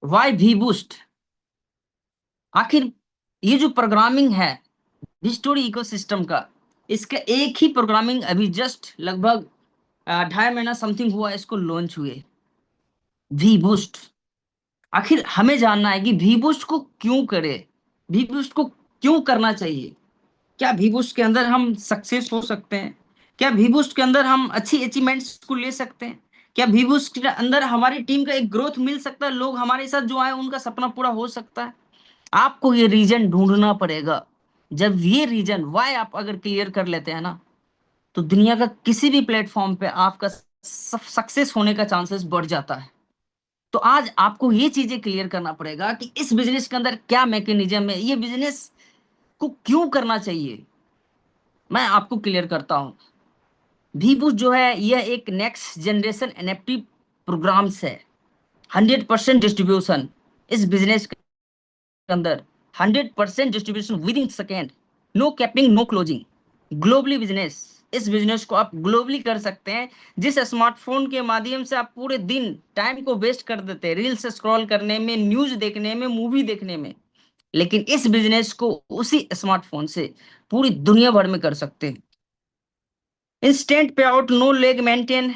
Why we boost? आखिर ये जो प्रोग्रामिंग है हिस्टोरी इकोसिस्टम का, इसका एक ही प्रोग्रामिंग अभी जस्ट लगभग 2.5 महीना समथिंग हुआ है इसको लॉन्च हुए, वी बूस्ट। आखिर हमें जानना है कि वी बूस्ट को क्यों करे, वी बूस्ट को क्यों करना चाहिए। क्या वी बूस्ट के अंदर हम सक्सेस हो सकते हैं? क्या वी बूस्ट के अंदर हम अच्छी अचीवमेंट्स को ले सकते हैं? क्या वी बूस्ट के अंदर हमारी टीम का एक ग्रोथ मिल सकता है, लोग हमारे साथ जो आए उनका सपना पूरा हो सकता है? आपको ये रीजन ढूंढना पड़ेगा। जब ये रीजन वाई आप अगर क्लियर कर लेते हैं ना, तो दुनिया का किसी भी प्लेटफॉर्म पे आपका सक्सेस होने का चांसेस बढ़ जाता है। तो आज आपको ये चीजें क्लियर करना पड़ेगा कि इस बिजनेस के अंदर क्या मैकेनिज्म है, ये बिजनेस को क्यों करना चाहिए। मैं आपको क्लियर करता हूँ। वीबूस्ट जो है यह एक नेक्स्ट जनरेशन एनएफटी प्रोग्राम्स है। 100% डिस्ट्रीब्यूशन इस बिजनेस के अंदर, 100% distribution within second, no capping no closing, globally business. इस बिजनेस को आप ग्लोबली कर सकते हैं। जिस स्मार्टफोन के माध्यम से आप पूरे दिन टाइम को वेस्ट कर देते हैं रील्स स्क्रॉल करने में, न्यूज देखने में, मूवी देखने में, लेकिन इस बिजनेस को उसी स्मार्टफोन से पूरी दुनिया भर में कर सकते हैं। Instant pay out, no lag maintain,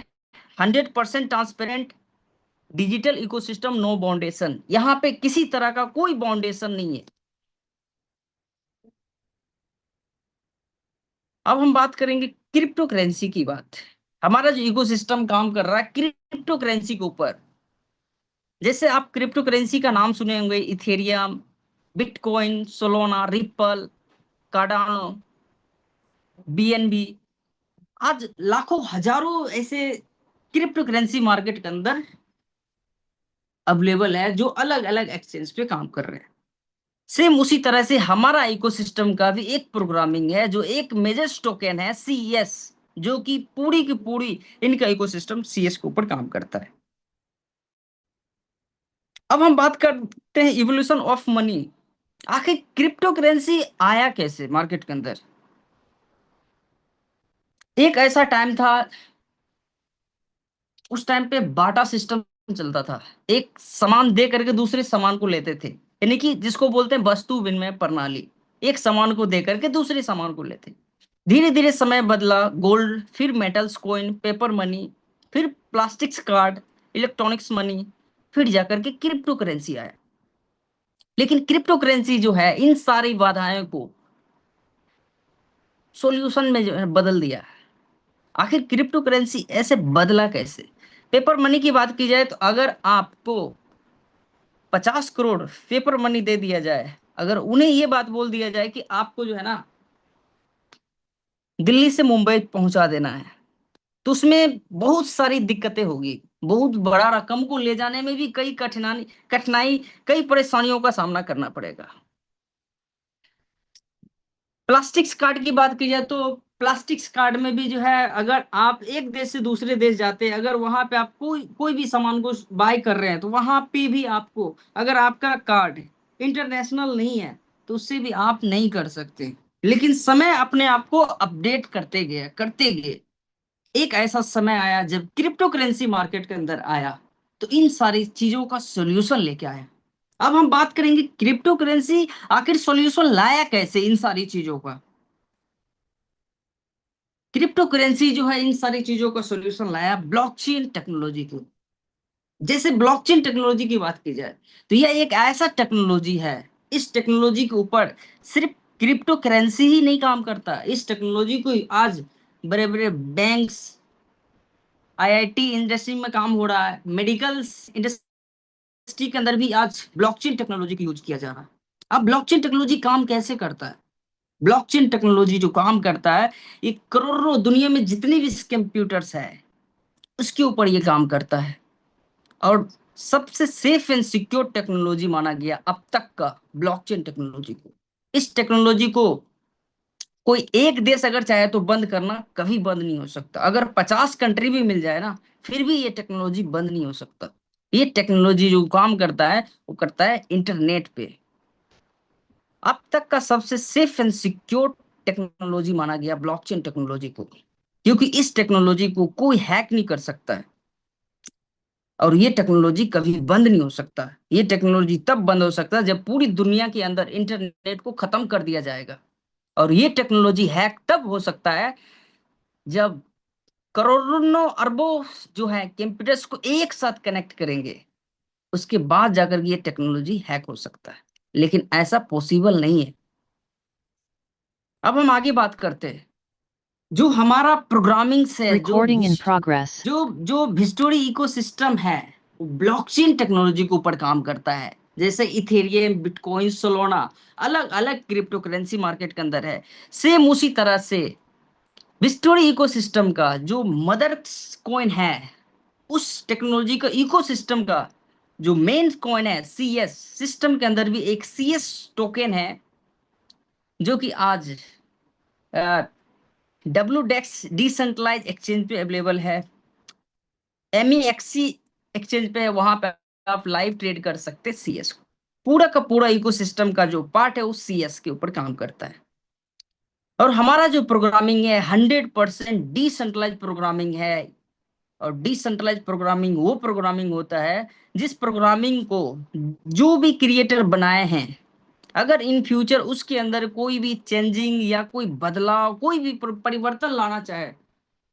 100% transparent, digital ecosystem, no boundation. यहाँ पे किसी तरह का कोई बाउंडेशन नहीं है। अब हम बात करेंगे क्रिप्टो करेंसी की बात। हमारा जो इकोसिस्टम काम कर रहा है क्रिप्टो करेंसी के ऊपर। जैसे आप क्रिप्टो करेंसी का नाम सुने होंगे, Ethereum, bitcoin, Solana, ripple, Cardano, BNB. आज लाखों हजारों ऐसे क्रिप्टो करेंसी मार्केट के अंदर अवेलेबल है जो अलग अलग एक्सचेंज पे काम कर रहे हैं। सेम उसी तरह से हमारा इकोसिस्टम का भी एक प्रोग्रामिंग है जो एक मेजर टोकन है सीएस, जो कि पूरी की पूरी इनका इकोसिस्टम सीएस के ऊपर काम करता है। अब हम बात करते हैं इवोल्यूशन ऑफ मनी। आखिर क्रिप्टो करेंसी आया कैसे मार्केट के अंदर? एक ऐसा टाइम था, उस टाइम पे बाटा सिस्टम चलता था। एक सामान दे करके दूसरे सामान को लेते थे, यानी कि जिसको बोलते हैं वस्तु विनिमय प्रणाली। एक सामान को दे करके दूसरे सामान को लेते। धीरे धीरे समय बदला, गोल्ड, फिर मेटल्स कॉइन, पेपर मनी, फिर प्लास्टिक्स कार्ड, इलेक्ट्रॉनिक्स मनी, फिर जाकर के क्रिप्टो करेंसी आया। लेकिन क्रिप्टो करेंसी जो है इन सारी बाधाओं को सॉल्यूशन में जो है बदल दिया है। आखिर क्रिप्टो करेंसी ऐसे बदला कैसे? पेपर मनी की बात की जाए तो अगर आपको 50 करोड़ पेपर मनी दे दिया जाए, अगर उन्हें ये बात बोल दिया जाए कि आपको जो है ना दिल्ली से मुंबई पहुंचा देना है, तो उसमें बहुत सारी दिक्कतें होगी। बहुत बड़ा रकम को ले जाने में भी कई कठिनाई, कई परेशानियों का सामना करना पड़ेगा। प्लास्टिक्स कार्ड की बात की जाए तो प्लास्टिक्स कार्ड में भी जो है, अगर आप एक देश से दूसरे देश जाते हैं, अगर वहां पे आप कोई भी सामान को बाय कर रहे हैं, तो वहां पे भी आपको, अगर आपका कार्ड इंटरनेशनल नहीं है, तो उससे भी आप नहीं कर सकते। लेकिन समय अपने आप को अपडेट करते गए, एक ऐसा समय आया जब क्रिप्टो करेंसी मार्केट के अंदर आया, तो इन सारी चीजों का सॉल्यूशन लेके आया। अब हम बात करेंगे क्रिप्टो करेंसी आखिर सॉल्यूशन लाया कैसे इन सारी चीजों का। क्रिप्टो करेंसी जो है इन सारी चीजों का सॉल्यूशन लाया ब्लॉकचेन टेक्नोलॉजी को। जैसे ब्लॉकचेन टेक्नोलॉजी की बात की जाए, तो यह एक ऐसा टेक्नोलॉजी है, इस टेक्नोलॉजी के ऊपर सिर्फ क्रिप्टो करेंसी ही नहीं काम करता। इस टेक्नोलॉजी को आज बड़े बड़े बैंक्स, आईआईटी इंडस्ट्री में काम हो रहा है, मेडिकल इंडस्ट्री के अंदर भी आज ब्लॉकचेन टेक्नोलॉजी का यूज किया जा रहा है। अब ब्लॉकचेन टेक्नोलॉजी काम कैसे करता है? ब्लॉकचेन टेक्नोलॉजी जो काम करता है, ये करोड़ों दुनिया में जितने भी कंप्यूटर्स है उसके ऊपर ये काम करता है। और सबसे सेफ एंड सिक्योर टेक्नोलॉजी माना गया अब तक का ब्लॉकचेन टेक्नोलॉजी को। इस टेक्नोलॉजी को कोई एक देश अगर चाहे तो बंद करना कभी बंद नहीं हो सकता। अगर 50 कंट्री भी मिल जाए ना, फिर भी ये टेक्नोलॉजी बंद नहीं हो सकता। ये टेक्नोलॉजी जो काम करता है वो करता है इंटरनेट पे। अब तक का सबसे सेफ एंड सिक्योर टेक्नोलॉजी माना गया ब्लॉकचेन टेक्नोलॉजी को, क्योंकि इस टेक्नोलॉजी को कोई हैक नहीं कर सकता है। और ये टेक्नोलॉजी कभी बंद नहीं हो सकता। ये टेक्नोलॉजी तब बंद हो सकता है जब पूरी दुनिया के अंदर इंटरनेट को खत्म कर दिया जाएगा। और ये टेक्नोलॉजी हैक तब हो सकता है जब करोड़ों अरबों जो है कंप्यूटर्स को एक साथ कनेक्ट करेंगे, उसके बाद जाकर ये टेक्नोलॉजी हैक हो सकता है। लेकिन ऐसा पॉसिबल नहीं है। अब हम आगे बात करते हैं। जो हमारा प्रोग्रामिंग से Recording in progress. जो जो हिस्टोरी इकोसिस्टम है, वो ब्लॉकचेन टेक्नोलॉजी के ऊपर काम करता है। जैसे इथेरियम, बिटकॉइन, सोलोना, अलग अलग क्रिप्टो करेंसी मार्केट के अंदर है। सेम उसी तरह से हिस्टोरी इकोसिस्टम का जो मदर कॉइन है, उस टेक्नोलॉजी का इकोसिस्टम का जो मेन कॉइन है, सीएस सिस्टम के अंदर भी एक सीएस टोकन है, जो कि आज डब्ल्यू डेक्स डिसेंट्रलाइज एक्सचेंज पे अवेलेबल है। MEXC एक्सचेंज पे है, वहां पे आप लाइव ट्रेड कर सकते हैं सीएस को। पूरा का पूरा इकोसिस्टम का जो पार्ट है, उस सीएस के ऊपर काम करता है। और हमारा जो प्रोग्रामिंग है 100% डिसेंट्रलाइज प्रोग्रामिंग है। और डिसेंट्रलाइज प्रोग्रामिंग वो प्रोग्रामिंग होता है जिस प्रोग्रामिंग को जो भी क्रिएटर बनाए हैं, अगर इन फ्यूचर उसके अंदर कोई भी चेंजिंग या कोई बदलाव, कोई भी परिवर्तन लाना चाहे,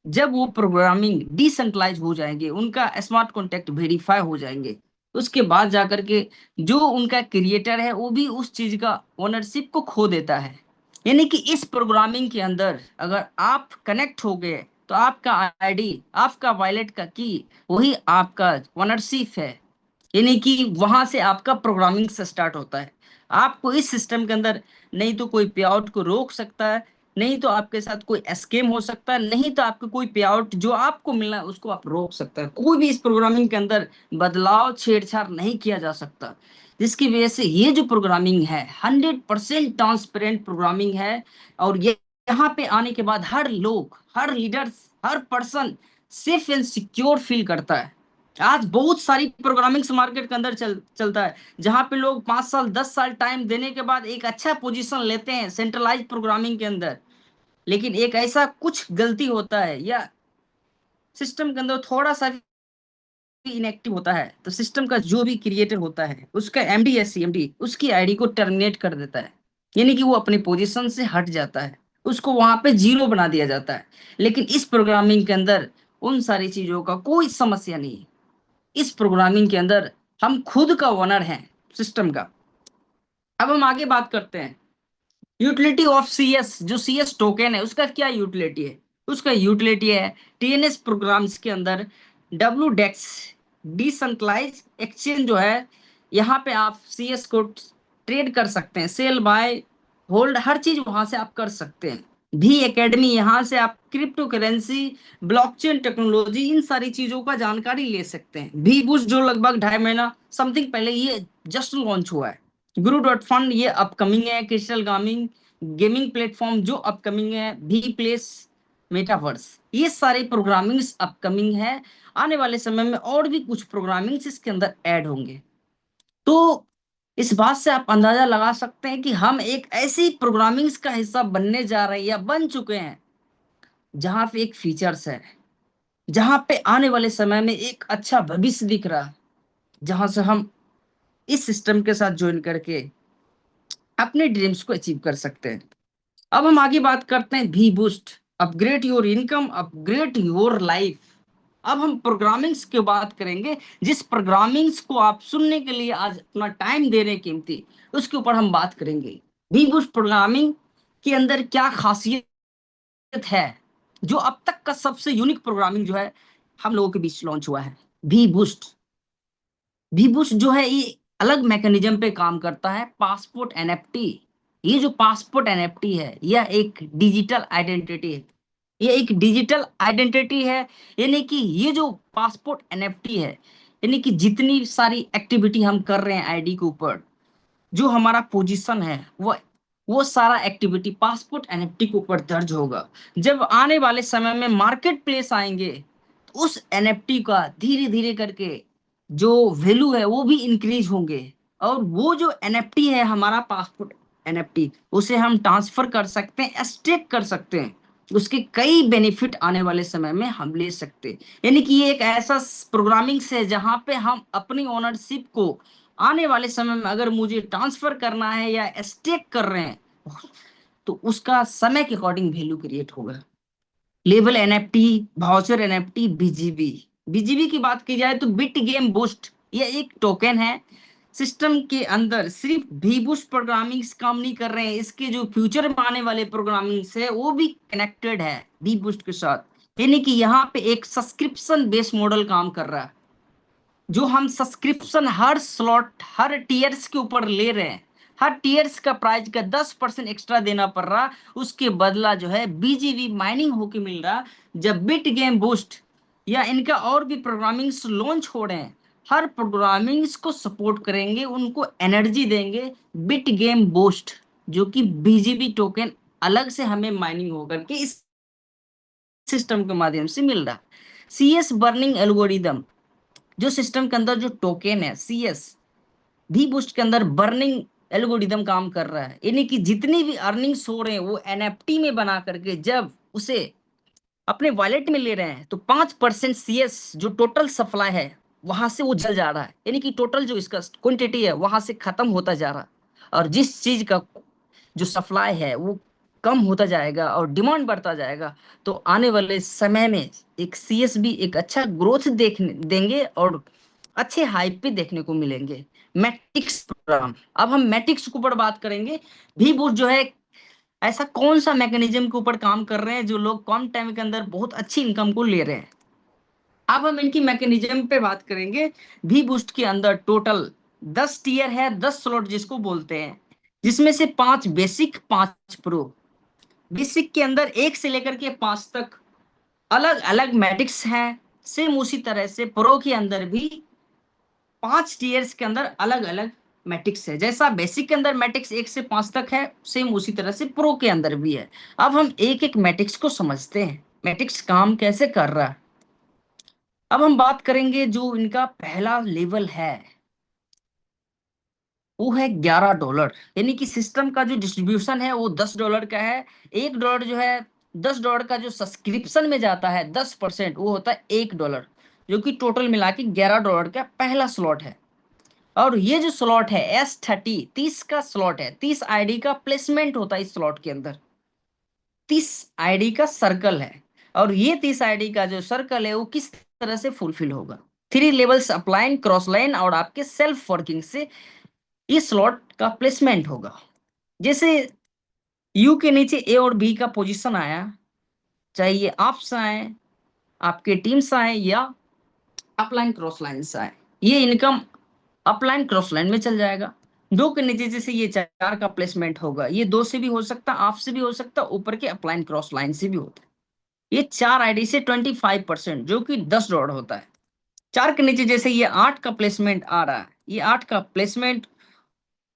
जब वो प्रोग्रामिंग डिसेंट्रलाइज हो जाएंगे, उनका स्मार्ट कॉन्ट्रैक्ट वेरीफाई हो जाएंगे, उसके बाद जाकर के जो उनका क्रिएटर है वो भी उस चीज का ओनरशिप को खो देता है। यानी कि इस प्रोग्रामिंग के अंदर अगर आप कनेक्ट हो गए तो आपका आईडी, आपका वॉलेट का की, वही आपका ओनरशिप है। यानी कि वहां से आपका प्रोग्रामिंग से स्टार्ट होता है। आपको इस सिस्टम के अंदर नहीं तो कोई पे आउट को रोक सकता है, नहीं तो आपके साथ कोई स्कैम हो सकता है, नहीं तो आपको कोई पे आउट जो आपको मिलना है उसको आप रोक सकते हैं। कोई भी इस प्रोग्रामिंग के अंदर बदलाव, छेड़छाड़ नहीं किया जा सकता। जिसकी वजह से ये जो प्रोग्रामिंग है 100% ट्रांसपेरेंट प्रोग्रामिंग है। और ये यहाँ पे आने के बाद हर लोग, हर लीडर, हर person safe and secure feel करता है। आज बहुत सारी प्रोग्रामिंग मार्केट के अंदर चलता है, जहां पे लोग 5 साल 10 साल टाइम देने के बाद एक अच्छा पोजीशन लेते हैं सेंट्रलाइज प्रोग्रामिंग के अंदर। लेकिन एक ऐसा कुछ गलती होता है या सिस्टम के अंदर थोड़ा सा भी इनएक्टिव होता है, तो सिस्टम का जो भी क्रिएटर होता है, उसका एमडी या सीएमडी उसकी आईडी को टर्मिनेट कर देता है। यानी कि वो अपनी पोजीशन से हट जाता है, उसको वहां पे जीरो बना दिया जाता है। लेकिन इस प्रोग्रामिंग के अंदर उन सारी चीजों का कोई समस्या नहीं है। इस प्रोग्रामिंग के अंदर हम खुद का ओनर हैं सिस्टम का। अब हम आगे बात करते हैं यूटिलिटी ऑफ सीएस। जो सीएस टोकन है उसका क्या यूटिलिटी है? उसका यूटिलिटी है टीएनएस प्रोग्राम्स के अंदर डब्ल्यू डेक्स डिसेंट्रलाइज एक्सचेंज जो है, यहाँ पे आप सीएस को ट्रेड कर सकते हैं, सेल बाय होल्ड हर चीज वहां से आप कर सकते हैं। भी एकेडमी, यहाँ से आप क्रिप्टो करेंसी, ब्लॉकचेन टेक्नोलॉजी, इन सारी चीजों का जानकारी ले सकते हैं। भी बूस्ट जो लगभग 2.5 महीना समथिंग पहले ये जस्ट लॉन्च हुआ है। गुरु डॉट फंड ये अपकमिंग है। क्रिस्टल गेमिंग गेमिंग प्लेटफॉर्म जो अपकमिंग है। भी प्लेस, मेटावर्स, ये सारे प्रोग्रामिंग अपकमिंग है। आने वाले समय में और भी कुछ प्रोग्रामिंग इसके अंदर ऐड होंगे। तो इस बात से आप अंदाजा लगा सकते हैं कि हम एक ऐसी प्रोग्रामिंग का हिस्सा बनने जा रहे हैं या बन चुके हैं, जहां पे एक फीचर्स है, जहां पे आने वाले समय में एक अच्छा भविष्य दिख रहा है, जहां से हम इस सिस्टम के साथ ज्वाइन करके अपने ड्रीम्स को अचीव कर सकते हैं। अब हम आगे बात करते हैं भी boost, upgrade your income, upgrade your life. अब हम प्रोग्रामिंग्स की बात करेंगे, जिस प्रोग्रामिंग्स को आप सुनने के लिए आज अपना टाइम दे रहे हैं कीमती, उसके ऊपर हम बात करेंगे। भी बूस्ट प्रोग्रामिंग के अंदर क्या खासियत है, जो अब तक का सबसे यूनिक प्रोग्रामिंग जो है हम लोगों के बीच लॉन्च हुआ है। भी बूस्ट, भी बूस्ट जो है ये अलग मैकेनिज्म पे काम करता है। पासपोर्ट एनएफटी, ये जो पासपोर्ट एनएफटी है यह एक डिजिटल आइडेंटिटी है। ये एक डिजिटल आइडेंटिटी है। यानी कि ये जो पासपोर्ट एनएफटी है, यानी कि जितनी सारी एक्टिविटी हम कर रहे हैं आईडी के ऊपर, जो हमारा पोजीशन है, वो सारा एक्टिविटी पासपोर्ट एनएफटी के ऊपर दर्ज होगा। जब आने वाले समय में मार्केट प्लेस आएंगे, तो उस एनएफटी का धीरे धीरे करके जो वैल्यू है वो भी इंक्रीज होंगे। और वो जो एनएफटी है हमारा पासपोर्ट एनएफटी, उसे हम ट्रांसफर कर सकते हैं, स्टेक कर सकते हैं। उसके कई बेनिफिट आने वाले समय में हम ले सकते हैं। यानी कि ये एक ऐसा प्रोग्रामिंग से जहां पे हम अपनी ओनरशिप को आने वाले समय में अगर मुझे ट्रांसफर करना है या स्टेक कर रहे हैं तो उसका समय के अकॉर्डिंग वैल्यू क्रिएट होगा। Level NFT, voucher NFT, BGB. BGB की बात की जाए तो बिट गेम बूस्ट, ये एक टोकन है। सिस्टम के अंदर सिर्फ भी बूस्ट प्रोग्रामिंग काम नहीं कर रहे हैं, इसके जो फ्यूचर में आने वाले प्रोग्रामिंग है वो भी कनेक्टेड है भी बूस्ट के साथ। यानी कि यहाँ पे एक सब्सक्रिप्शन बेस्ड मॉडल काम कर रहा है, जो हम सब्सक्रिप्शन हर स्लॉट हर टीयर्स के ऊपर ले रहे हैं। हर टीयर्स का प्राइस का 10% एक्स्ट्रा देना पड़ रहा, उसके बदला जो है बीजीबी माइनिंग होके मिल रहा। जब बिट गेम बूस्ट या इनका और भी प्रोग्रामिंग्स लॉन्च हो रहे हैं, हर प्रोग्रामिंग्स को सपोर्ट करेंगे, उनको एनर्जी देंगे बिट गेम बूस्ट, जो कि बीजीबी टोकन अलग से हमें माइनिंग होकर के इस सिस्टम के माध्यम से मिल रहा। सीएस बर्निंग एल्गोरिदम, जो सिस्टम के अंदर जो टोकन है सीएस भी बूस्ट के अंदर बर्निंग एल्गोरिदम काम कर रहा है। यानी कि जितनी भी अर्निंग्स हो रहे हैं वो एनएफटी में बना करके जब उसे अपने वॉलेट में ले रहे हैं तो 5% सीएस जो टोटल सप्लाई है वहां से वो जल जा रहा है। यानी कि टोटल जो इसका क्वांटिटी है वहां से खत्म होता जा रहा है, और जिस चीज का जो सप्लाई है वो कम होता जाएगा और डिमांड बढ़ता जाएगा, तो आने वाले समय में एक सीएस भी एक अच्छा ग्रोथ देखने देंगे और अच्छे हाइप पे देखने को मिलेंगे। मैट्रिक्स प्रोग्राम, अब हम मैट्रिक्स के ऊपर बात करेंगे। भी बूस्ट जो है ऐसा कौन सा मैकेनिज्म के ऊपर काम कर रहे हैं जो लोग कम टाइम के अंदर बहुत अच्छी इनकम को ले रहे हैं। अब हम इनकी मैकेनिज्म पे बात करेंगे। भी बूस्ट के अंदर टोटल 10 टीयर है, 10 स्लॉट जिसको बोलते हैं, जिसमें से 5 बेसिक, 5 प्रो। बेसिक के अंदर 1 से लेकर के 5 तक अलग अलग मैट्रिक्स हैं। सेम उसी तरह से प्रो के अंदर भी 5 टीयर्स के अंदर अलग अलग मैट्रिक्स है। जैसा बेसिक के अंदर मैट्रिक्स 1 से 5 तक है, सेम उसी तरह से प्रो के अंदर भी है। अब हम एक एक मैट्रिक्स को समझते हैं, मैट्रिक्स काम कैसे कर रहा है। अब हम बात करेंगे जो इनका पहला लेवल है वो है $11। यानी कि सिस्टम का जो डिस्ट्रीब्यूशन है वो $10 का है। $1 जो है, $10 का जो सब्सक्रिप्शन में जाता है 10% वो होता है $1, जो कि टोटल मिला के $11 का पहला स्लॉट है। और ये जो स्लॉट है S30, 30 का स्लॉट है, 30 आईडी का प्लेसमेंट होता है इस स्लॉट के अंदर। 30 आईडी का सर्कल है, और ये 30 आईडी का जो सर्कल है वो किस तरह से फुलफिल होगा। 3 लेवल्स अपलाइन, क्रॉस लाइन और आपके सेल्फ वर्किंग से इस स्लॉट का प्लेसमेंट होगा। जैसे यू के नीचे ए और बी का पोजीशन आया, चाहे ये ऑप्स आए, आपके टीम्स आए या अपलाइन क्रॉस लाइन आए, ये इनकम अपलाइन क्रॉस लाइन में चल जाएगा। 2 के नीचे जैसे ये 4 का प्लेसमेंट होगा, ये 2 से भी हो सकता, ऑफ से भी हो सकता, ऊपर के अपलाइन क्रॉस लाइन से भी होता है। ये 4 आईडी से 25% जो कि $10 होता है। 4 के नीचे जैसे ये 8 का प्लेसमेंट आ रहा है, ये 8 का प्लेसमेंट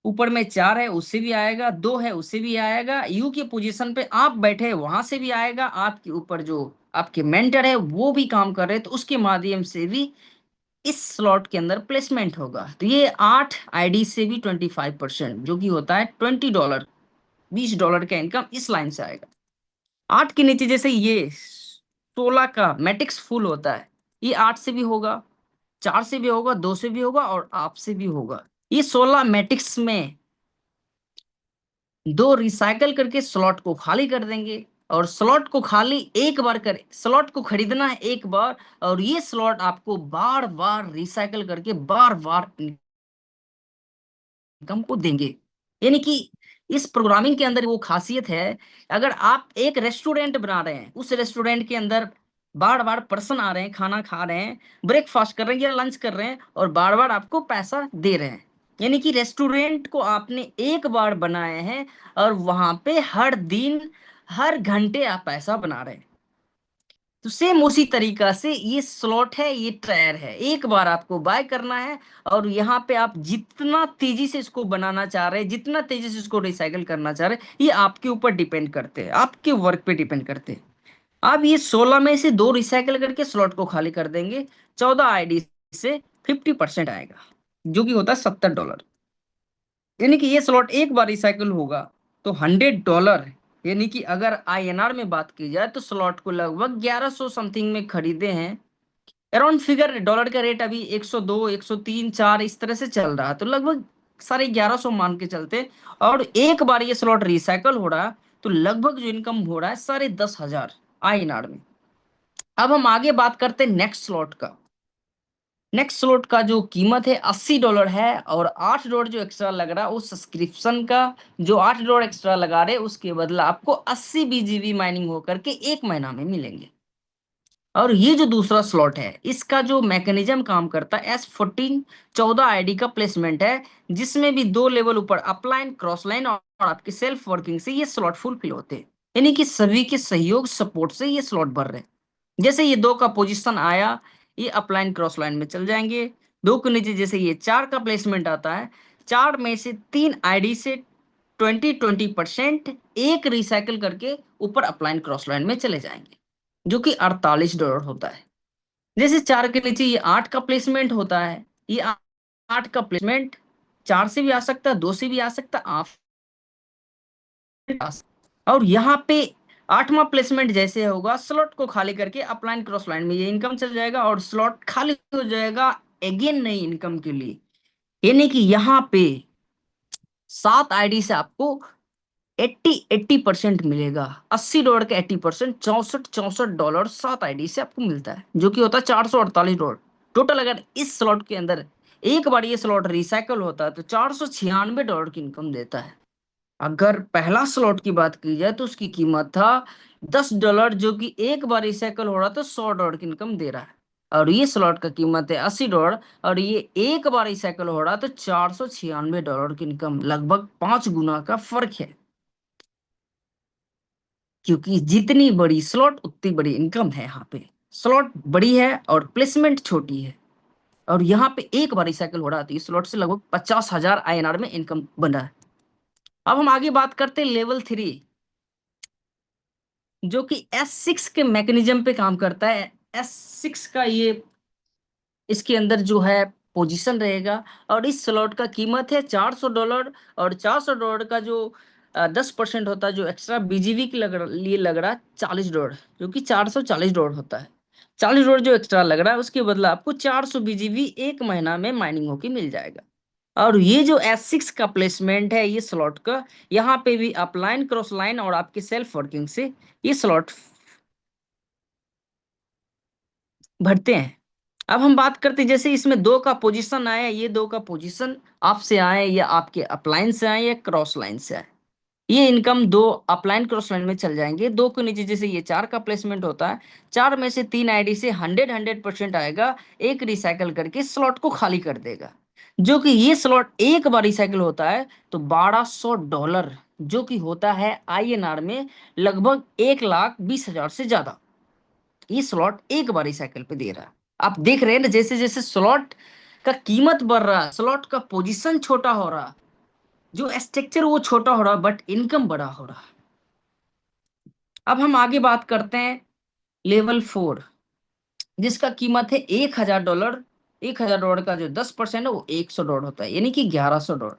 ऊपर में 4 है उससे भी आएगा, 2 है उससे भी आएगा, यू की पोजीशन पे आप बैठे वहां से भी आएगा, आपके ऊपर जो आपके मेंटर है वो भी काम कर रहे हैं तो उसके माध्यम से भी इस स्लॉट के अंदर प्लेसमेंट होगा। तो ये 8 आईडी से भी 25% जो कि होता है $20, $20 का इनकम इस लाइन से आएगा। 8 के नीचे जैसे ये 16 का मैट्रिक्स फुल होता है, ये 8 से भी होगा, 4 से भी होगा, 2 से भी होगा और आप से भी होगा। ये 16 मैट्रिक्स में 2 रिसाइकल करके स्लॉट को खाली कर देंगे, और स्लॉट को खाली एक बार करें, स्लॉट को खरीदना है एक बार, और ये स्लॉट आपको बार बार रिसाइकल करके बार बार इनकम को देंगे। यानी कि इस प्रोग्रामिंग के अंदर वो खासियत है, अगर आप एक रेस्टोरेंट बना रहे हैं, उस रेस्टोरेंट के अंदर बार बार पर्सन आ रहे हैं, खाना खा रहे हैं, ब्रेकफास्ट कर रहे हैं या लंच कर रहे हैं, और बार बार आपको पैसा दे रहे हैं। यानी कि रेस्टोरेंट को आपने एक बार बनाए हैं और वहां पे हर दिन हर घंटे आप पैसा बना रहे हैं। तो सेम उसी तरीका से ये स्लॉट है, ये टायर है, एक बार आपको बाय करना है, और यहाँ पे आप जितना तेजी से इसको बनाना चाह रहे हैं, जितना तेजी से इसको रिसाइकल करना चाह रहे हैं, ये आपके ऊपर डिपेंड करते हैं, आपके वर्क पे डिपेंड करते हैं। आप ये 16 में से 2 रिसाइकल करके स्लॉट को खाली कर देंगे, 14 आईडी से 50% आएगा, जो कि होता है $70। यानी कि ये स्लॉट एक बार रिसाइकल होगा तो $100 यानी कि अगर INR में बात की जाए तो स्लॉट को लगभग 1100 समथिंग में खरीदे हैं। अराउंड फिगर डॉलर का रेट अभी 102, 103, 4 इस तरह से चल रहा है, तो लगभग 1150 मान के चलते। और एक बार ये स्लॉट रिसाइकल हो रहा है तो लगभग जो इनकम हो रहा है 10,500 INR में। अब हम आगे बात करते हैं नेक्स्ट स्लॉट का। नेक्स्ट स्लॉट का जो कीमत है $80 है, और $8 जो एक्स्ट्रा लग रहा है उस सब्सक्रिप्शन का, जो $8 एक्स्ट्रा लगा रहे उसके बदला आपको 80 BGB माइनिंग होकर के 1 महीना में मिलेंगे। और ये जो दूसरा स्लॉट है इसका जो मैकेनिज्म काम करता है S14 14 ID का प्लेसमेंट है, जिसमें भी 2 लेवल ऊपर अपलाइन क्रॉस लाइन और आपके सेल्फ वर्किंग से ये स्लॉट फुलफिल होते हैं। यानी कि सभी के सहयोग सपोर्ट से ये स्लॉट भर रहे हैं। जैसे ये 2 का पोजीशन आया, ये अपलाइन क्रॉस लाइन में चल जाएंगे। 2 के नीचे जैसे ये 4 का प्लेसमेंट आता है, 4 में से 3 ID से 20% एक रिसाइकल करके ऊपर अपलाइन क्रॉस लाइन में चले जाएंगे, जो कि $48 होता है। जैसे 4 के नीचे ये 8 का प्लेसमेंट होता है, ये 8 का प्लेसमेंट 4 से भी आ सकता है, 2 से भी आ सकता है, आप। और यहाँ पे 8वां प्लेसमेंट जैसे होगा, स्लॉट को खाली करके अपलाइन क्रॉस लाइन में ये इनकम चल जाएगा और स्लॉट खाली हो जाएगा अगेन नई इनकम के लिए। यानी कि यहाँ पे 7 ID से आपको 80% मिलेगा। $80 का 80% $64 7 ID से आपको मिलता है, जो कि होता है $448 टोटल। अगर इस स्लॉट के अंदर एक बार ये स्लॉट रिसाइकल होता है तो $496 की इनकम देता है। अगर पहला स्लॉट की बात की जाए तो उसकी कीमत था $10, जो कि एक बार रिसाइकल हो रहा तो $100 की इनकम दे रहा है। और ये स्लॉट का कीमत है $80, और ये एक बार रिसाइकल हो रहा तो $496 की इनकम, लगभग 5 गुना का फर्क है। क्योंकि जितनी बड़ी स्लॉट उतनी बड़ी इनकम है। यहाँ पे स्लॉट बड़ी है और प्लेसमेंट छोटी है, और यहाँ पे एक बार रिसाइकल हो रहा है तो इस स्लॉट से लगभग 50,000 INR में इनकम बन रहा है। अब हम आगे बात करते हैं लेवल 3, जो कि S6 के मैकेनिज्म पे काम करता है। S6 का ये इसके अंदर जो है पोजीशन रहेगा, और इस स्लॉट का कीमत है $400, और $400 का जो 10% होता है, जो एक्स्ट्रा BGB के लिए लग रहा है $40, जो कि $440 होता है। $40 जो एक्स्ट्रा लग रहा है उसके बदला आपको 400 BGB 1 महीना में माइनिंग होके मिल जाएगा। और ये जो S6 का प्लेसमेंट है ये स्लॉट का, यहाँ पे भी अपलाइन क्रॉस लाइन और आपके सेल्फ वर्किंग से ये स्लॉट भरते हैं। अब हम बात करते हैं, जैसे इसमें 2 का पोजीशन आया, ये 2 का पोजीशन आपसे आए या आपके अपलाइन से आए या क्रॉस लाइन से आए, ये इनकम 2 अपलाइन क्रॉस लाइन में चल जाएंगे। 2 के नीचे जैसे ये 4 का प्लेसमेंट होता है, 4 में से 3 ID से 100% आएगा, एक रिसाइकल करके स्लॉट को खाली कर देगा। जो कि ये स्लॉट एक बार रिसाइकल होता है तो $1200, जो कि होता है INR में लगभग 1,20,000 से ज्यादा, ये स्लॉट एक बार रिसाइकल पे दे रहा है। आप देख रहे हैं ना, जैसे जैसे स्लॉट का कीमत बढ़ रहा है, स्लॉट का पोजीशन छोटा हो रहा, जो स्ट्रक्चर वो छोटा हो रहा, बट इनकम बड़ा हो रहा। अब हम आगे बात करते हैं लेवल 4, जिसका कीमत है $1,000। $1,000 का जो 10% है वो $100 होता है, यानी कि $1,100।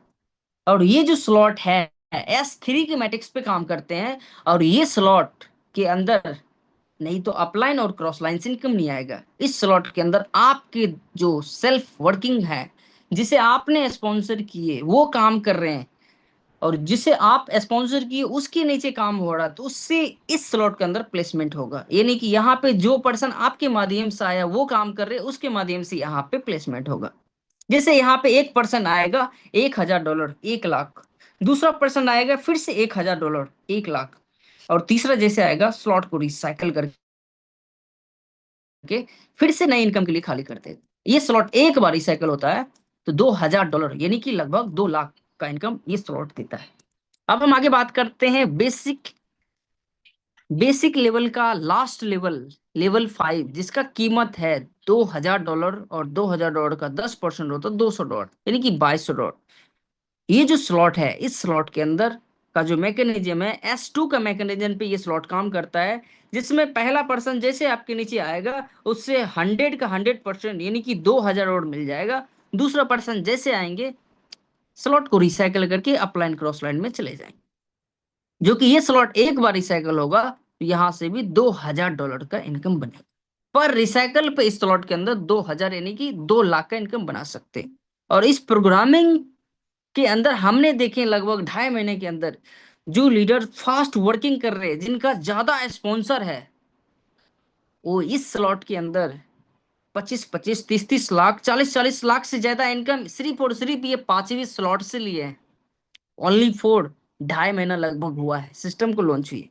और ये जो स्लॉट है S3 के मैट्रिक्स पे काम करते हैं, और ये स्लॉट के अंदर नहीं तो अपलाइन और क्रॉस लाइन से इनकम नहीं आएगा। इस स्लॉट के अंदर आपके जो सेल्फ वर्किंग है, जिसे आपने स्पॉन्सर किए वो काम कर रहे हैं, और जिसे आप स्पॉन्सर किए उसके नीचे काम हो रहा, तो उससे इस स्लॉट के अंदर प्लेसमेंट होगा। यानी कि यहाँ पे जो पर्सन आपके माध्यम से आया वो काम कर रहे हैं, उसके माध्यम से यहाँ पे प्लेसमेंट होगा। जैसे यहाँ पे एक पर्सन आएगा $1,000 1 लाख, दूसरा पर्सन आएगा फिर से $1,000 1 लाख, और तीसरा जैसे आएगा स्लॉट को रिसाइकल करके के फिर से नई इनकम के लिए खाली करते हैं। ये स्लॉट एक बार रिसाइकल होता है तो $2,000, यानी कि लगभग 2 लाख का इनकम ये स्लॉट देता है। अब हम आगे बात करते हैं बेसिक लेवल का लास्ट लेवल, लेवल 5, जिसका कीमत है $2,000, और $2,000 का 10% होता है $200, यानी कि $2,200। ये जो स्लॉट है इस स्लॉट के अंदर का जो मैकेनिज्म है S2 का मैकेनिज्म पे ये स्लॉट काम करता है, जिसमें पहला पर्सन जैसे आपके नीचे आएगा उससे 100 का 100%, यानी कि $2,000 मिल जाएगा। दूसरा पर्सन जैसे आएंगे स्लॉट को रिसाइकल करके अपलाइन क्रॉस लाइन में चले जाएंगे। जो कि ये स्लॉट एक बार रिसाइकल होगा तो यहाँ से भी $2000 का इनकम बनेगा पर रिसाइकल पे। इस स्लॉट के अंदर 2000 यानी कि 2 लाख का इनकम बना सकते हैं। और इस प्रोग्रामिंग के अंदर हमने देखे लगभग 2.5 महीने के अंदर जो लीडर फास्ट वर्किंग कर रहे हैं, जिनका ज्यादा स्पॉन्सर है, वो इस स्लॉट के अंदर 25-25, 30-30 लाख, 40-40 लाख से ज्यादा इनकम सिर्फ और सिर्फ ये 5वीं स्लॉट से लिए है। ओनली फॉर 2.5 महीना लगभग हुआ है सिस्टम को लॉन्च हुई।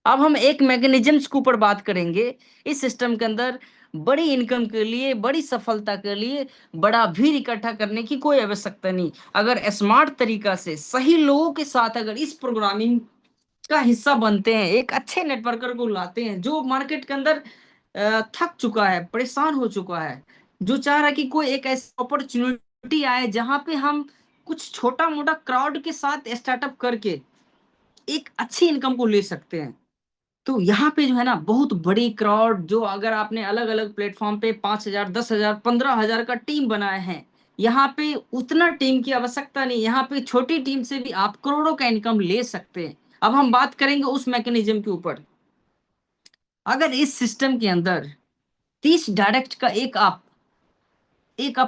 अब हम एक मैकेनिज्म्स के ऊपर बात करेंगे। इस सिस्टम के अंदर बड़ी इनकम के लिए, बड़ी सफलता के लिए बड़ा भीड़ इकट्ठा करने की कोई आवश्यकता नहीं। अगर स्मार्ट तरीका से सही लोगों के साथ अगर इस प्रोग्रामिंग का हिस्सा बनते हैं, एक अच्छे नेटवर्कर को लाते हैं जो मार्केट के अंदर थक चुका है, परेशान हो चुका है, जो चाह रहा है कि कोई एक ऐसी अपॉर्चुनिटी आए जहां पे हम कुछ छोटा मोटा क्राउड के साथ स्टार्टअप करके एक अच्छी इनकम को ले सकते हैं। तो यहाँ पे जो है ना बहुत बड़ी क्राउड, जो अगर आपने अलग अलग प्लेटफॉर्म पे 5,000, 10,000, 15,000 का टीम बनाए हैं, यहाँ पे उतना टीम की आवश्यकता नहीं। यहाँ पे छोटी टीम से भी आप करोड़ों का इनकम ले सकते हैं। अब हम बात करेंगे उस मैकेनिज्म के ऊपर। अगर इस सिस्टम के अंदर 30 डायरेक्ट का एक आप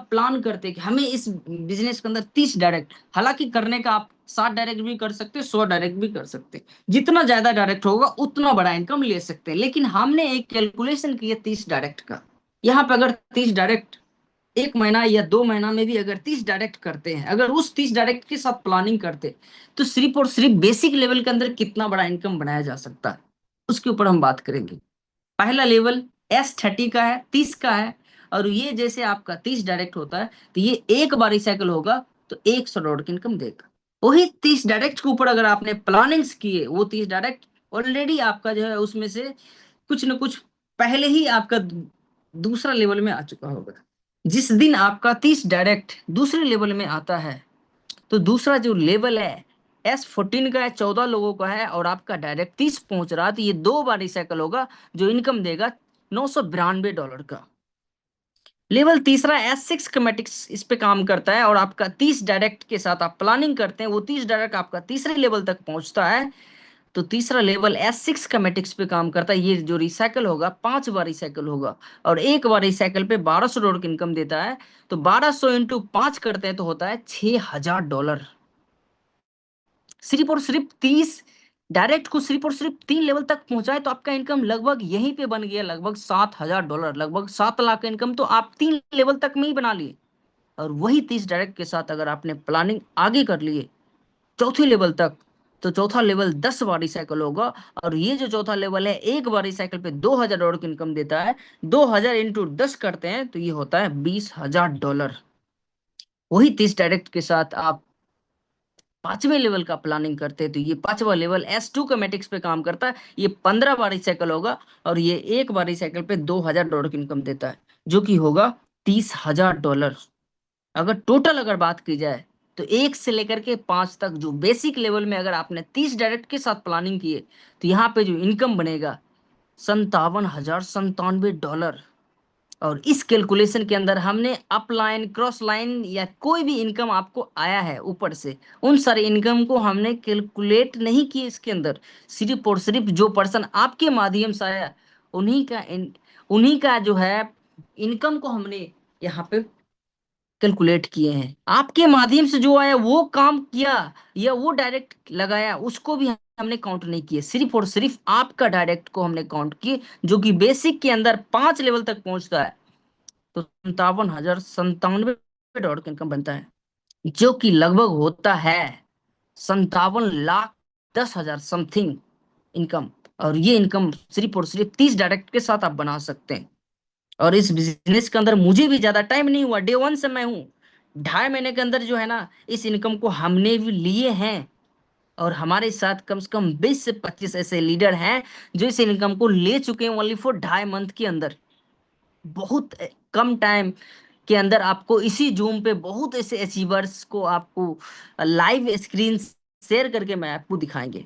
प्लान करते हैं कि हमें इस बिजनेस के अंदर 30 डायरेक्ट, हालांकि करने का आप 60 डायरेक्ट भी कर सकते हैं, 100 डायरेक्ट भी कर सकते हैं, जितना ज्यादा डायरेक्ट होगा उतना बड़ा इनकम ले सकते हैं। लेकिन हमने एक कैलकुलेशन की है 30 डायरेक्ट का। यहाँ पे अगर 30 डायरेक्ट 1 महीना या 2 महीना में भी अगर 30 डायरेक्ट करते हैं, अगर उस 30 डायरेक्ट के साथ प्लानिंग करते, तो सिर्फ और सिर्फ बेसिक लेवल के अंदर कितना बड़ा इनकम बनाया जा सकता है, उसके ऊपर हम बात करेंगे। पहला लेवल S30 का है, 30 का है। और ये जैसे आपका 30 डायरेक्ट होता है तो ये एक बार रिसाइकल होगा तो $100 की इनकम देगा। वही 30 डायरेक्ट के ऊपर अगर आपने प्लानिंग्स किए, वो 30 डायरेक्ट ऑलरेडी आपका जो है उसमें से कुछ न कुछ पहले ही आपका दूसरा लेवल में आ चुका होगा। जिस दिन आपका 30 डायरेक्ट दूसरे लेवल में आता है, तो दूसरा जो लेवल है S14 का है, 14 लोगों का है, और आपका डायरेक्ट 30 पहुंच रहा है, तो ये 2 बार रिसाइकल होगा जो इनकम देगा $992 का। लेवल तीसरा S6 कमेटिक्स इस पे काम करता है, और आपका 30 डायरेक्ट के साथ आप प्लानिंग करते हैं, वो 30 डायरेक्ट आपका तीसरे लेवल तक पहुंचता है, तो तीसरा लेवल S6 कमेटिक्स पे काम करता है। ये जो रिसाइकल होगा 5 बार रिसाइकल होगा, और एक बार रिसाइकल पे $1200 की इनकम देता है। तो 1200 इंटू 5 करते हैं तो होता है $6000। सिर्फ और सिर्फ 30 डायरेक्ट को सिर्फ और सिर्फ 3 लेवल तक पहुंचाए तो आपका इनकम लगभग यहीं पे बन गया, लगभग $7000, लगभग 7 लाख का इनकम तो आप 3 लेवल तक में ही बना लिए। और वही 30 डायरेक्ट के साथ अगर आपने प्लानिंग आगे कर लिए चौथे लेवल तक, तो चौथा लेवल 10 बार रिसाइकल होगा। और ये जो चौथा लेवल है एक बार रिसाइकल पे $2000 की इनकम देता है। 2000 इंटू 10 करते हैं तो ये होता है $20000। वही 30 डायरेक्ट के साथ आप 5वें लेवल का प्लानिंग करते हैं तो ये 5वां लेवल S2 का मैट्रिक्स पे काम करता है। ये 15 बार रिसाइकल होगा, और ये एक बार रिसाइकल पे $2000 की इनकम देता है, जो कि होगा $30000। अगर टोटल अगर बात की जाए तो 1 से लेकर के 5 तक जो बेसिक लेवल में अगर आपने 30 डायरेक्ट के साथ प्लानिंग किए, तो यहाँ पे जो इनकम बनेगा $57,097। और इस कैलकुलेशन के अंदर हमने अप लाइन, क्रॉस लाइन, या कोई भी इनकम आपको आया है ऊपर से, उन सारे इनकम को हमने कैलकुलेट नहीं किए इसके अंदर। सिर्फ और सिर्फ जो पर्सन आपके माध्यम से आया, उन्हीं का जो है इनकम को हमने यहाँ पे कैलकुलेट किए हैं। आपके माध्यम से जो आया वो काम किया या वो डायरेक्ट लगाया, उसको भी हमने काउंट नहीं किए। सिर्फ और सिर्फ आपका डायरेक्ट को हमने काउंट किए, जो कि बेसिक के अंदर 5 लेवल तक पहुंचता है। तो $57,097 का इनकम बनता है, जो कि लगभग होता है 57,10,000 समथिंग इनकम। और ये इनकम सिर्फ और सिर्फ 30 डायरेक्ट के साथ आप बना सकते हैं। और इस बिजनेस के अंदर मुझे भी ज्यादा टाइम नहीं हुआ, डे वन से मैं हूँ। 2.5 महीने के अंदर जो है ना इस इनकम को हमने भी लिए हैं। और हमारे साथ कम से कम 20 से 25 ऐसे लीडर हैं जो इस इनकम को ले चुके हैं ओनली फॉर 2.5 मंथ के अंदर। बहुत कम टाइम के अंदर आपको इसी जूम पे बहुत ऐसे अचीवर्स को आपको लाइव स्क्रीन शेयर करके मैं आपको दिखाएंगे।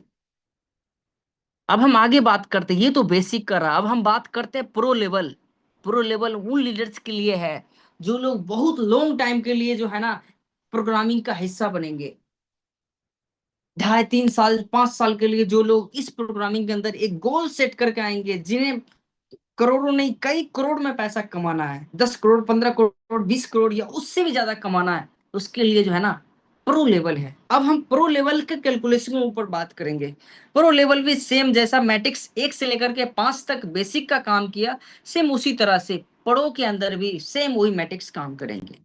अब हम आगे बात करते हैं, ये तो बेसिक कर रहा, अब हम बात करते हैं प्रो लेवल। प्रो लेवल उन लीडर्स के लिए है जो लोग बहुत लॉन्ग टाइम के लिए जो है ना प्रोग्रामिंग का हिस्सा बनेंगे। ढाई 3 साल 5 साल के लिए जो लोग इस प्रोग्रामिंग के अंदर एक गोल सेट करके आएंगे, जिन्हें करोड़ों नहीं कई करोड़ में पैसा कमाना है, 10 करोड़ 15 करोड़ 20 करोड़ या उससे भी ज्यादा कमाना है, उसके लिए जो है ना प्रो लेवल है। अब हम प्रो लेवल के कैलकुलेशन के ऊपर बात करेंगे। प्रो लेवल भी सेम जैसा मैट्रिक्स 1 से लेकर के 5 तक बेसिक का काम किया, सेम उसी तरह से प्रो के अंदर भी सेम वही मैट्रिक्स काम करेंगे।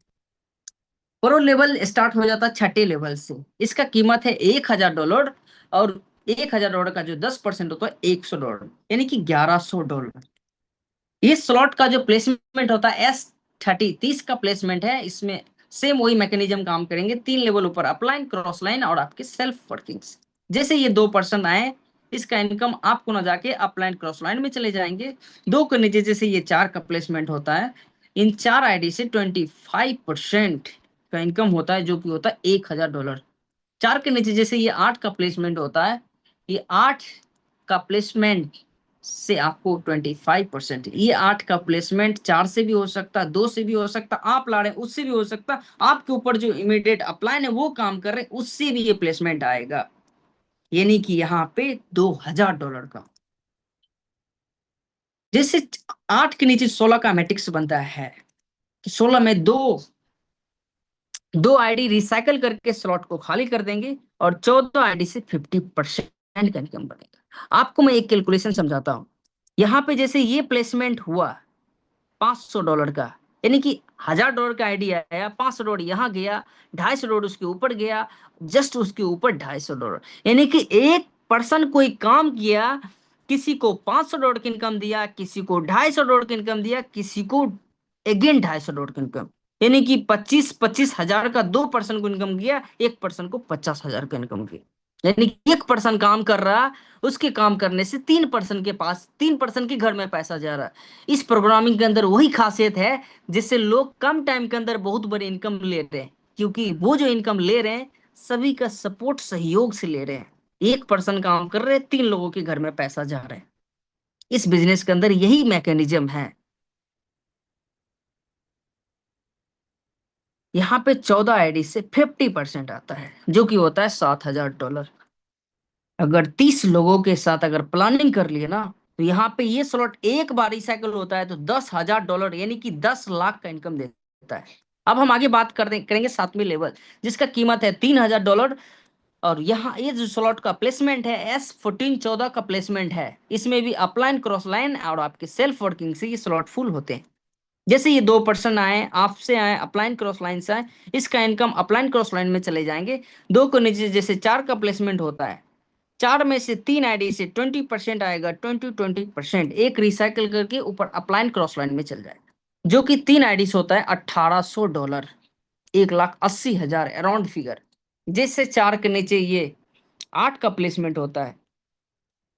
प्रो लेवल स्टार्ट हो जाता है छठे लेवल से। इसका कीमत है $1,000, और $1,000 का जो 10% होता है $100, यानी कि $1,100। ये स्लॉट का जो प्लेसमेंट होता है S30 30 का प्लेसमेंट है, इसमें सेम वही मैकेनिज्म काम करेंगे। 3 लेवल ऊपर अपलाइन, क्रॉस लाइन और आपके सेल्फ वर्किंग्स। जैसे ये 2% आए, इसका इनकम आपको ना जाके अपलाइन क्रॉस लाइन में चले जाएंगे। 2 के नीचे जैसे ये 4 का प्लेसमेंट होता है, इन 4 आईडी से 25% का इनकम होता है, जो कि होता है $1,000। 4 के नीचे जैसे ये 8 का प्लेसमेंट होता है, ये 8 का प्लेसमेंट से आपको 25%, ये 8 का प्लेसमेंट 4 से भी हो सकता, 2 से भी हो सकता, आप ला रहे हैं उससे भी हो सकता, आपके ऊपर जो इमीडिएट अपलाइन है वो काम कर रहे हैं उससे भी ये प्लेसमेंट आएगा, यानी कि यहाँ पे $2,000 का। जैसे 8 के नीचे 16 का मैट्रिक्स बनता है, कि 16 में दो आईडी रिसाइकल करके स्लॉट को खाली कर देंगे, और 14 आईडी से 50% का इनकम बनेगा। आपको मैं एक कैलकुलेशन समझाता हूँ। यहाँ पे जैसे ये प्लेसमेंट हुआ $500 का, यानी कि $1,000 का आईडी आया, $500 यहाँ गया, $250 उसके ऊपर गया, जस्ट उसके ऊपर $250, यानी कि एक पर्सन कोई काम किया, किसी को $500 की इनकम दिया, किसी को $250 की इनकम दिया, किसी को अगेन $250 की इनकम, यानी कि 25,000 का 2 पर्सन को इनकम किया, 1 पर्सन को 50,000 का इनकम किया, यानी कि 1 पर्सन काम कर रहा, उसके काम करने से 3 पर्सन के पास 3 पर्सन के घर में पैसा जा रहा है। इस प्रोग्रामिंग के अंदर वही खासियत है, जिससे लोग कम टाइम के अंदर बहुत बड़ी इनकम ले रहे हैं, क्योंकि वो जो इनकम ले रहे हैं सभी का सपोर्ट सहयोग से ले रहे हैं। 1 पर्सन काम कर रहे हैं, 3 लोगों के घर में पैसा जा रहा है। इस बिजनेस के अंदर यही मैकेनिज्म है। यहाँ पे 14 आईडी से 50% आता है, जो कि होता है $7,000। अगर 30 लोगों के साथ अगर प्लानिंग कर लिए ना, तो यहाँ पे ये स्लॉट एक बार रिसाइकल होता है तो $10,000, यानी कि 10 लाख का इनकम देता है। अब हम आगे बात करेंगे 7वीं लेवल, जिसका कीमत है $3,000। और यहाँ ये जो स्लॉट का प्लेसमेंट है S14 14 का प्लेसमेंट है, इसमें भी अपलाइन क्रॉस लाइन और आपके सेल्फ वर्किंग से ये स्लॉट फुल होते हैं। जैसे ये 2 पर्सन आए, आपसे आए, अपलाइन क्रॉस लाइन से आए, इसका इनकम अपलाइन क्रॉस लाइन में चले जाएंगे। 2 को नीचे जैसे 4 का प्लेसमेंट होता है, 4 में से 3 आईडी से 20% आएगा, 20% एक रिसाइकल करके ऊपर अपलाइन क्रॉस लाइन में चल जाएगा, जो कि 3 आईडी से होता है $1,800, 1,80,000 अराउंड फिगर। जैसे 4 के नीचे ये 8 का प्लेसमेंट होता है,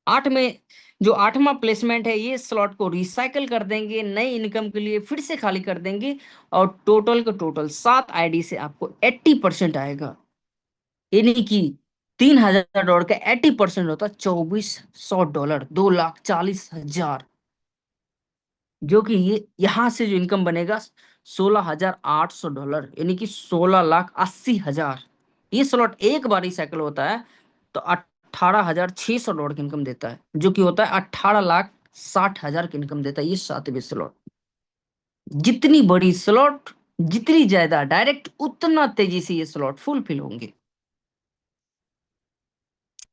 8 में जो 8वां प्लेसमेंट है, ये स्लॉट को रिसाइकल कर देंगे, नई इनकम के लिए फिर से खाली कर देंगे, और टोटल का टोटल 7 आईडी से आपको 80% आएगा, यानी कि $3,000 का 80% होता है $2,400, 2,40,000, जो कि ये यहाँ से जो इनकम बनेगा $16,800, यानी कि 16,80,000। ये स्लॉट एक बार रिसाइकल होता है तो $18,600 की इनकम देता है, जो कि होता है 18,60,000 की इनकम देता है ये 7वीं स्लॉट। जितनी बड़ी स्लॉट, जितनी ज्यादा डायरेक्ट, उतना तेजी से ये स्लॉट फुलफिल होंगे।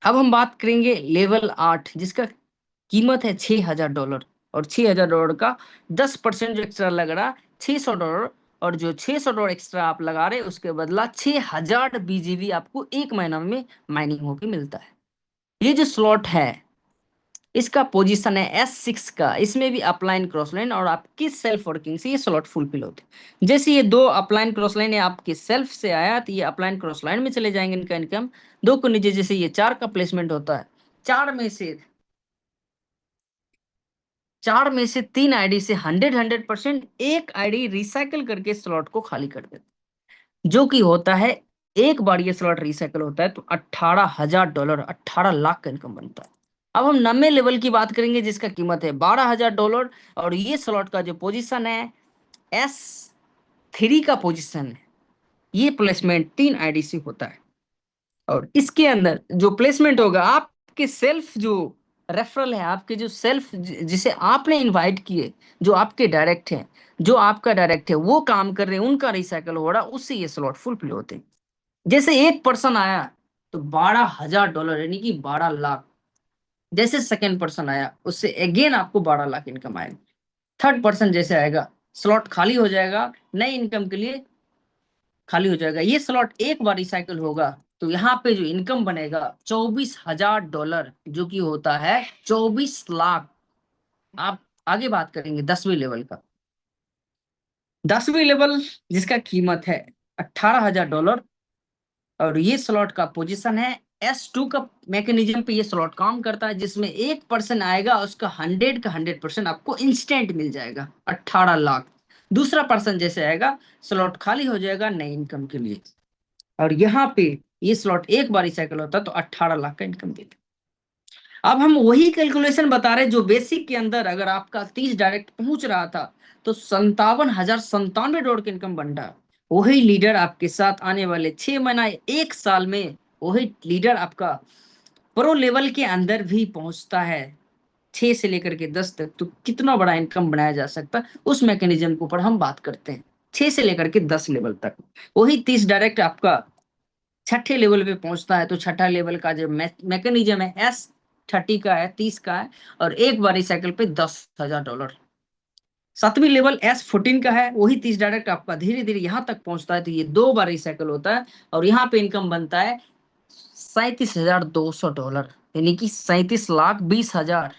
अब हम बात करेंगे लेवल 8, जिसका कीमत है $6,000, और $6,000 का 10% जो एक्स्ट्रा लग रहा $600, और जो $600 एक्स्ट्रा आप लगा रहे उसके बदला 6,000 BGB आपको एक महीना में माइनिंग होके मिलता है। ये जो स्लॉट है, इसका पोजीशन है S6 का, इसमें भी अपलाइन क्रॉस लाइन और आपकी सेल्फ वर्किंग से ये स्लॉट फुलफिल होते हैं। जैसे ये 2 अपलाइन क्रॉस लाइन है आपके सेल्फ से आया, तो ये अपलाइन क्रॉस लाइन में चले जाएंगे इनका इनकम। 2 को नीचे जैसे ये 4 का प्लेसमेंट होता है, 4 में से 3 आईडी से 100% एक आईडी रिसाइकल करके स्लॉट को खाली कर देते, जो कि होता है एक बार ये स्लॉट रिसाइकल होता है तो $18,000, 18 लाख का इनकम बनता है। अब हम 9वें लेवल की बात करेंगे, जिसका कीमत है $12,000, और ये स्लॉट का जो पोजीशन है S3 का पोजीशन है। ये प्लेसमेंट 3 आईडी से होता है। और इसके अंदर जो प्लेसमेंट होगा, आपके सेल्फ जो रेफरल है, आपके जो सेल्फ जिसे आपने इनवाइट किए, जो आपके डायरेक्ट हैं, जो आपका डायरेक्ट है वो काम कर रहे हैं, उनका रिसाइकल हो रहा, उससे ये स्लॉट फुलफिल होते हैं। जैसे एक पर्सन आया तो $12,000 यानी कि 12 लाख। जैसे सेकेंड पर्सन आया उससे अगेन आपको 12 लाख इनकम आएगा। थर्ड पर्सन जैसे आएगा, स्लॉट खाली हो जाएगा, नई इनकम के लिए खाली हो जाएगा। ये स्लॉट एक बार रिसाइकल होगा तो यहाँ पे जो इनकम बनेगा $24,000, जो कि होता है 24 लाख। आप आगे बात करेंगे 10वीं लेवल का। 10वीं लेवल जिसका कीमत है $18,000, और ये स्लॉट का पोजीशन है S2 का। मैकेनिज्म पे ये स्लॉट काम करता है, जिसमें एक पर्सन आएगा, उसका 100% आपको इंस्टेंट मिल जाएगा 18 लाख। दूसरा पर्सन जैसे आएगा, स्लॉट खाली हो जाएगा नई इनकम के लिए। और यहाँ पे ये स्लॉट एक बार रिसाइकल होता है तो 18 लाख का इनकम देता है। अब हम वही कैलकुलेशन बता रहे हैं जो बेसिक के अंदर अगर आपका 30 डायरेक्ट पहुंच रहा था तो $57,097 की इनकम बन रहा। वही लीडर आपके साथ आने वाले 6 महीना 1 साल में, वही लीडर आपका प्रो लेवल के अंदर भी पहुंचता है 6 से लेकर के 10 तक, तो कितना बड़ा इनकम बनाया जा सकता है उस मैकेनिज्म के ऊपर हम बात करते हैं। 6 से लेकर के 10 लेवल तक वही 30 डायरेक्ट आपका छठे लेवल पे पहुंचता है तो छठा लेवल का जो मैकेनिज्म है S30 का है, 30 का है, और एक बारी साइकिल पे $10,000। 7वीं लेवल S14 का है, वही 30 डायरेक्ट आपका धीरे धीरे यहाँ तक पहुंचता है तो ये 2 बार रिसाइकल होता है, और यहाँ पे इनकम बनता है $37,200, यानी कि 37,20,000।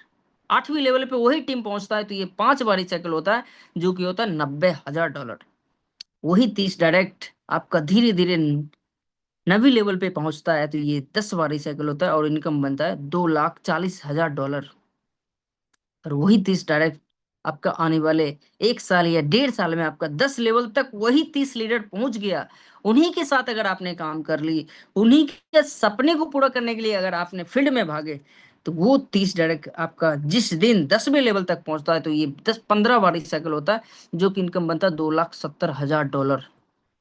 8वीं लेवल पे वही टीम पहुंचता है तो ये 5 बार रिसाइकल होता है, जो कि होता है $90,000। वही 30 डायरेक्ट आपका धीरे धीरे 9वीं लेवल पे पहुंचता है तो ये 10 बार रिसाइकल होता है और इनकम बनता है $2,40,000। और वही 30 डायरेक्ट आपका आने वाले 1 साल या 1.5 साल में आपका 10 लेवल तक वही 30 लीडर पहुंच गया। उन्हीं के साथ अगर आपने काम कर ली, उन्हीं के सपने को पूरा करने के लिए अगर आपने फील्ड में भागे, तो वो 30 डायरेक्ट आपका जिस दिन 10वें लेवल तक पहुंचता है तो ये 10-15 बार रिसाइकल होता है, जो कि इनकम बनता है $2,70,000।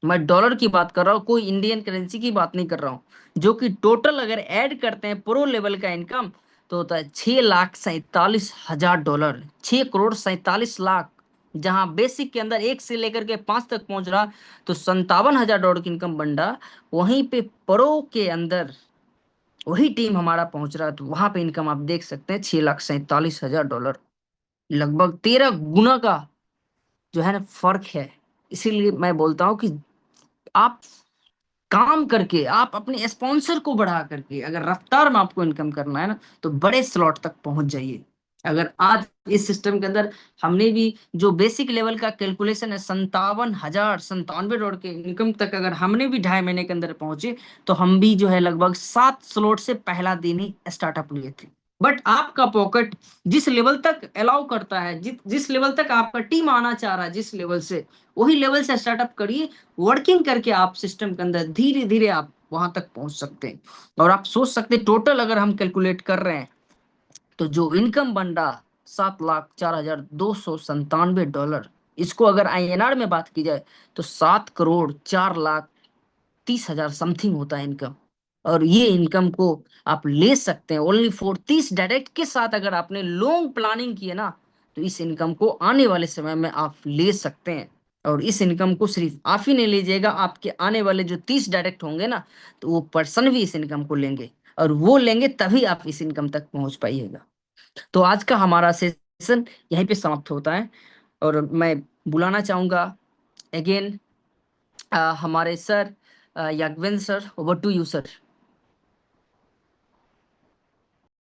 मैं डॉलर की बात कर रहा हूँ, कोई इंडियन करेंसी की बात नहीं कर रहा हूँ। जो कि टोटल अगर ऐड करते हैं प्रो लेवल का इनकम तो होता है $6,47,000, 6,47,00,000। जहां बेसिक के अंदर 1 से लेकर के 5 तक पहुंच रहा तो $57,000 की इनकम बन रहा। वहीं पे प्रो के अंदर वही टीम हमारा पहुंच रहा तो वहां पे इनकम आप देख सकते हैं $6,47,000, लगभग 13 गुना का जो है ना फर्क है। इसीलिए मैं बोलता हूँ कि आप काम करके, आप अपने स्पॉन्सर को बढ़ा करके अगर रफ्तार में आपको इनकम करना है ना तो बड़े स्लॉट तक पहुंच जाइए। अगर आज इस सिस्टम के अंदर हमने भी जो बेसिक लेवल का कैलकुलेशन है $57,097 के इनकम तक अगर हमने भी 2.5 महीने के अंदर पहुंचे तो हम भी जो है लगभग 7 स्लॉट से पहला दिन ही स्टार्टअप लिए थे। बट आपका पॉकेट जिस लेवल तक अलाउ करता है, जिस लेवल तक आपका टीम आना चाह रहा है, जिस लेवल से, वही लेवल से स्टार्टअप करिए। वर्किंग करके आप सिस्टम के अंदर धीरे धीरे आप वहां तक पहुंच सकते हैं। और आप सोच सकते हैं टोटल अगर हम कैलकुलेट कर रहे हैं तो जो इनकम बन रहा $7,04,297, इसको अगर INR में बात की जाए तो 7,04,30,000 समथिंग होता है इनकम। और ये इनकम को आप ले सकते हैं ओनली फॉर 30 डायरेक्ट के साथ। अगर आपने लॉन्ग प्लानिंग की है ना तो इस इनकम को आने वाले समय में आप ले सकते हैं। और इस इनकम को सिर्फ आप ही नहीं लीजिएगा, आपके आने वाले जो 30 डायरेक्ट होंगे ना तो वो पर्सन भी इस इनकम को लेंगे, और वो लेंगे तभी आप इस इनकम तक पहुंच पाइएगा। तो आज का हमारा सेशन यहीं पे समाप्त होता है। और मैं बुलाना चाहूंगा अगेन हमारे sir Yagvendra sir, over to you sir.